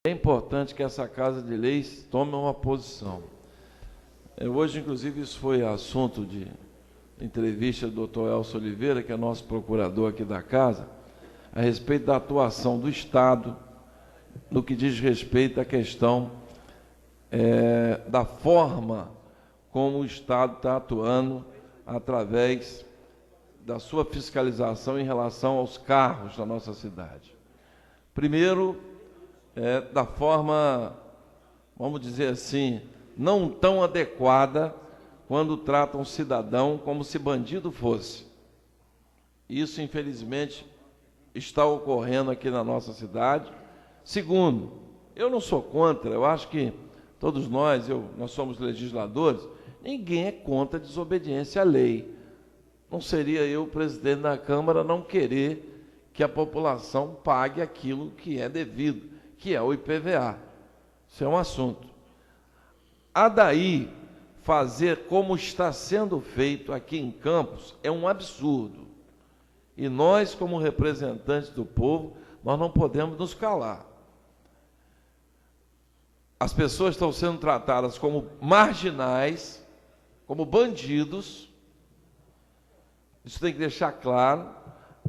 É importante que essa Casa de Leis tome uma posição. Hoje, inclusive, isso foi assunto de entrevista do Dr. Elcio Oliveira, que é nosso procurador aqui da Casa, a respeito da atuação do Estado no que diz respeito à questão da forma como o Estado está atuando através da sua fiscalização em relação aos carros da nossa cidade. Primeiro, da forma, vamos dizer assim, não tão adequada quando trata um cidadão como se bandido fosse. Isso, infelizmente, está ocorrendo aqui na nossa cidade. Segundo, eu não sou contra, eu acho que todos nós somos legisladores, ninguém é contra a desobediência à lei. Não seria eu, presidente da Câmara, não querer que a população pague aquilo que é devido, que é o IPVA. Isso é um assunto. A daí fazer como está sendo feito aqui em Campos é um absurdo. E nós, como representantes do povo, nós não podemos nos calar. As pessoas estão sendo tratadas como marginais, como bandidos. Isso tem que deixar claro.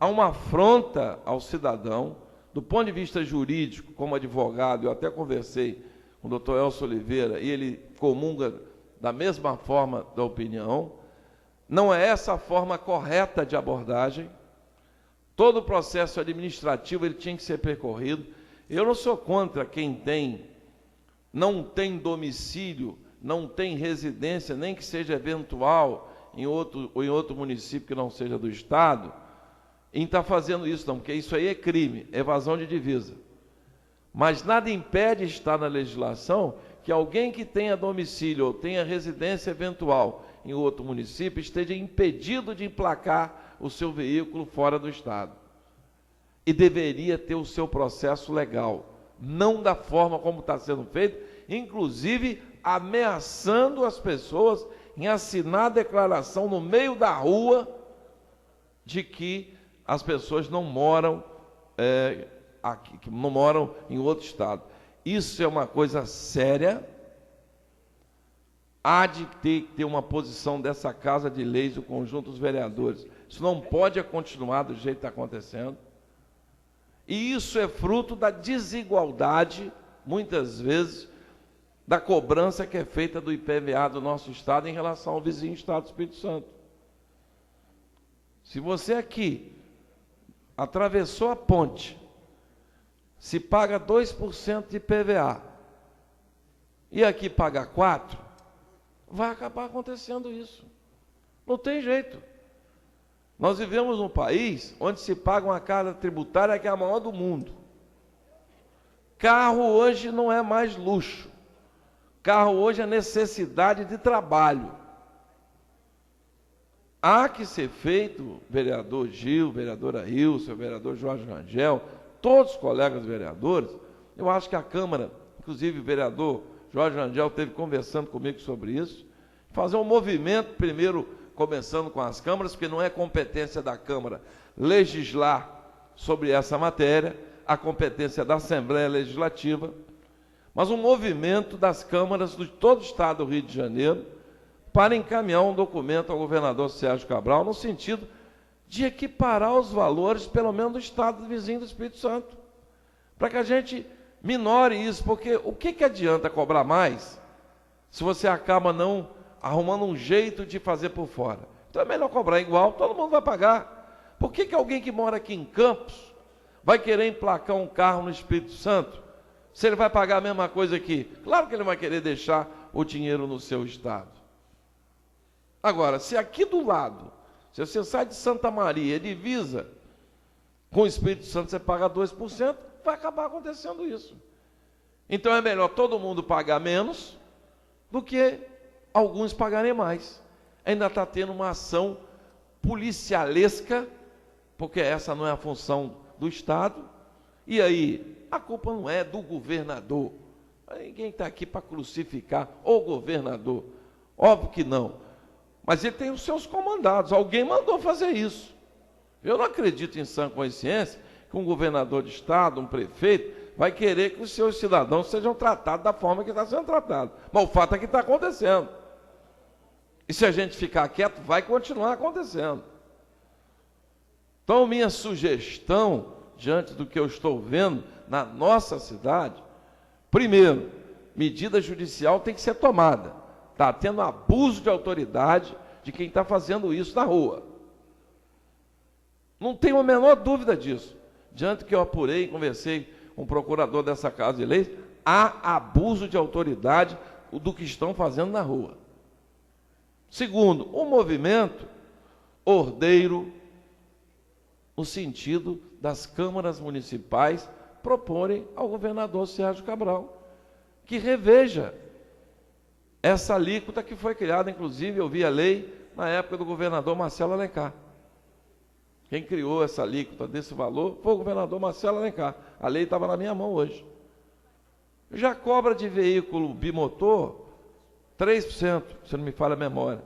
Há uma afronta ao cidadão, do ponto de vista jurídico, como advogado, eu até conversei com o Dr. Elcio Oliveira, e ele comunga da mesma forma da opinião. Não é essa a forma correta de abordagem. Todo o processo administrativo ele tinha que ser percorrido. Eu não sou contra quem não tem domicílio, não tem residência, nem que seja eventual em outro município que não seja do Estado, em estar fazendo isso, não, porque isso aí é crime, evasão de divisa. Mas nada impede estar na legislação que alguém que tenha domicílio ou tenha residência eventual em outro município esteja impedido de emplacar o seu veículo fora do Estado. E deveria ter o seu processo legal, não da forma como está sendo feito, inclusive ameaçando as pessoas em assinar a declaração no meio da rua de que as pessoas não moram aqui, que não moram em outro estado. Isso é uma coisa séria. Há de ter uma posição dessa Casa de Leis, o conjunto dos vereadores. Isso não pode continuar do jeito que está acontecendo. E isso é fruto da desigualdade, muitas vezes, da cobrança que é feita do IPVA do nosso Estado em relação ao vizinho Estado do Espírito Santo. Se você aqui atravessou a ponte, se paga 2% de IPVA, e aqui paga 4%, vai acabar acontecendo isso. Não tem jeito. Nós vivemos num país onde se paga uma carga tributária que é a maior do mundo. Carro hoje não é mais luxo. Carro hoje é necessidade de trabalho. Há que ser feito, vereador Gil, vereadora Ilse, vereador Jorge Rangel, todos os colegas vereadores, eu acho que a Câmara, inclusive o vereador Jorge Rangel esteve conversando comigo sobre isso, fazer um movimento, primeiro começando com as câmaras, porque não é competência da Câmara legislar sobre essa matéria, a competência da Assembleia Legislativa, mas um movimento das câmaras de todo o Estado do Rio de Janeiro para encaminhar um documento ao governador Sérgio Cabral no sentido de equiparar os valores, pelo menos do Estado vizinho do Espírito Santo, para que a gente minore isso, porque o que adianta cobrar mais se você acaba não arrumando um jeito de fazer por fora? Então é melhor cobrar igual, todo mundo vai pagar. Por que alguém que mora aqui em Campos vai querer emplacar um carro no Espírito Santo, se ele vai pagar a mesma coisa aqui? Claro que ele vai querer deixar o dinheiro no seu estado. Agora, se aqui do lado, se você sai de Santa Maria, divisa com o Espírito Santo, você paga 2%, vai acabar acontecendo isso. Então é melhor todo mundo pagar menos do que alguns pagarem mais. Ainda está tendo uma ação policialesca, porque essa não é a função do Estado. E aí, a culpa não é do governador. Ninguém está aqui para crucificar o governador. Óbvio que não. Mas ele tem os seus comandados. Alguém mandou fazer isso. Eu não acredito em sã consciência que um governador de Estado, um prefeito, vai querer que os seus cidadãos sejam tratados da forma que está sendo tratado. Mas o fato é que está acontecendo. E se a gente ficar quieto, vai continuar acontecendo. Então, minha sugestão, diante do que eu estou vendo na nossa cidade, primeiro, medida judicial tem que ser tomada. Está tendo abuso de autoridade de quem está fazendo isso na rua. Não tenho a menor dúvida disso. Diante do que eu apurei e conversei com o procurador dessa Casa de Leis, há abuso de autoridade do que estão fazendo na rua. Segundo, o movimento ordeiro, no sentido das câmaras municipais proporem ao governador Sérgio Cabral que reveja essa alíquota que foi criada, inclusive eu vi a lei na época do governador Marcelo Alencar. Quem criou essa alíquota desse valor foi o governador Marcelo Alencar. A lei estava na minha mão hoje. Já cobra de veículo bimotor 3%, se não me falha a memória.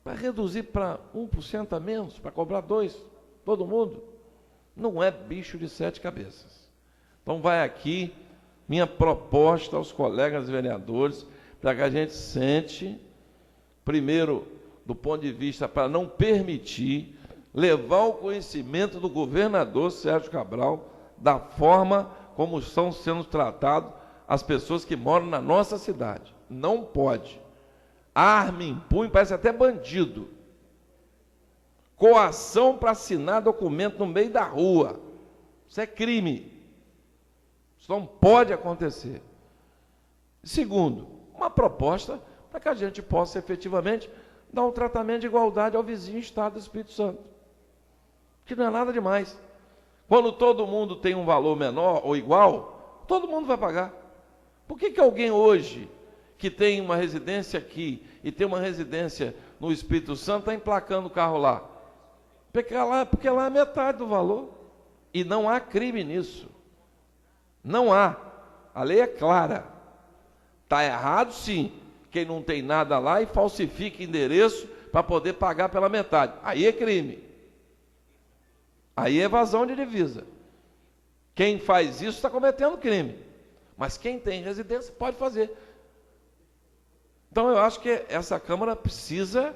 Vai reduzir para 1% a menos, para cobrar 2%, todo mundo. Não é bicho de 7 cabeças. Então vai aqui minha proposta aos colegas vereadores, para que a gente sente, primeiro, do ponto de vista para não permitir, levar o conhecimento do governador Sérgio Cabral da forma como estão sendo tratadas as pessoas que moram na nossa cidade. Não pode. Arma em punho, parece até bandido. Coação para assinar documento no meio da rua. Isso é crime. Isso não pode acontecer. Segundo, uma proposta para que a gente possa efetivamente dar um tratamento de igualdade ao vizinho Estado do Espírito Santo. Que não é nada demais. Quando todo mundo tem um valor menor ou igual, todo mundo vai pagar. Por que alguém hoje, que tem uma residência aqui e tem uma residência no Espírito Santo, está emplacando o carro lá? Porque lá é metade do valor. E não há crime nisso. Não há. A lei é clara. Está errado, sim, quem não tem nada lá e falsifica endereço para poder pagar pela metade. Aí é crime. Aí é evasão de divisa. Quem faz isso está cometendo crime. Mas quem tem residência pode fazer. Então eu acho que essa Câmara precisa,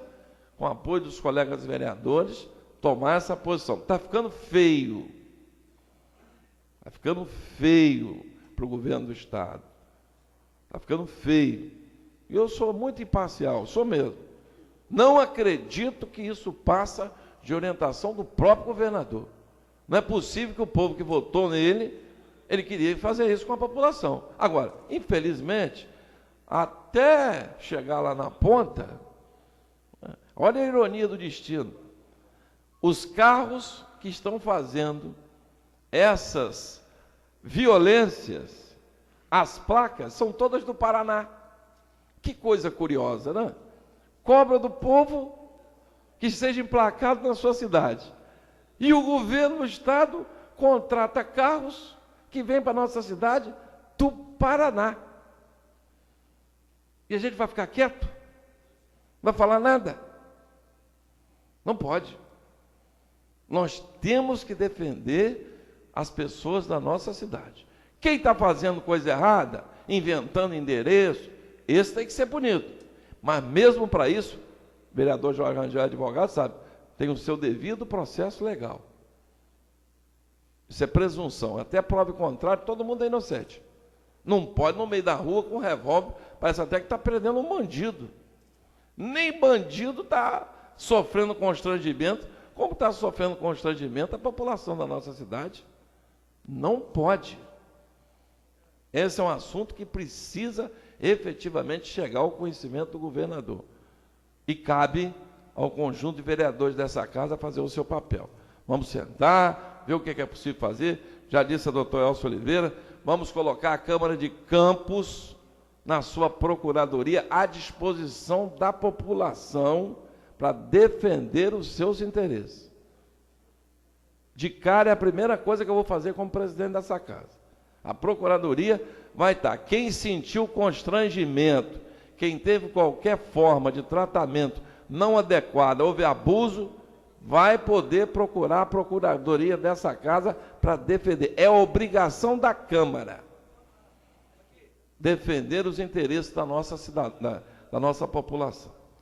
com o apoio dos colegas vereadores, tomar essa posição. Está ficando feio. Está ficando feio para o governo do Estado. Está ficando feio. E eu sou muito imparcial, sou mesmo. Não acredito que isso passa de orientação do próprio governador. Não é possível que o povo que votou nele, ele queria fazer isso com a população. Agora, infelizmente, até chegar lá na ponta, olha a ironia do destino. Os carros que estão fazendo essas violências, as placas são todas do Paraná. Que coisa curiosa, né? Cobra do povo que seja emplacado na sua cidade. E o governo do Estado contrata carros que vêm para a nossa cidade do Paraná. E a gente vai ficar quieto? Não vai falar nada? Não pode. Nós temos que defender as pessoas da nossa cidade. Quem está fazendo coisa errada, inventando endereço, esse tem que ser punido. Mas mesmo para isso, o vereador Jorge Rangel, advogado, sabe, tem o seu devido processo legal. Isso é presunção. Até prova o contrário, todo mundo é inocente. Não pode, no meio da rua, com um revólver, parece até que está prendendo um bandido. Nem bandido está sofrendo constrangimento, como está sofrendo constrangimento a população da nossa cidade. Não pode. Esse é um assunto que precisa efetivamente chegar ao conhecimento do governador. E cabe ao conjunto de vereadores dessa casa fazer o seu papel. Vamos sentar, ver o que é possível fazer. Já disse a doutora Elcio Oliveira, vamos colocar a Câmara de Campos na sua procuradoria à disposição da população para defender os seus interesses. De cara é a primeira coisa que eu vou fazer como presidente dessa casa. A procuradoria vai estar. Quem sentiu constrangimento, quem teve qualquer forma de tratamento não adequado, houve abuso, vai poder procurar a procuradoria dessa casa para defender. É obrigação da Câmara defender os interesses da nossa cidade, da nossa população.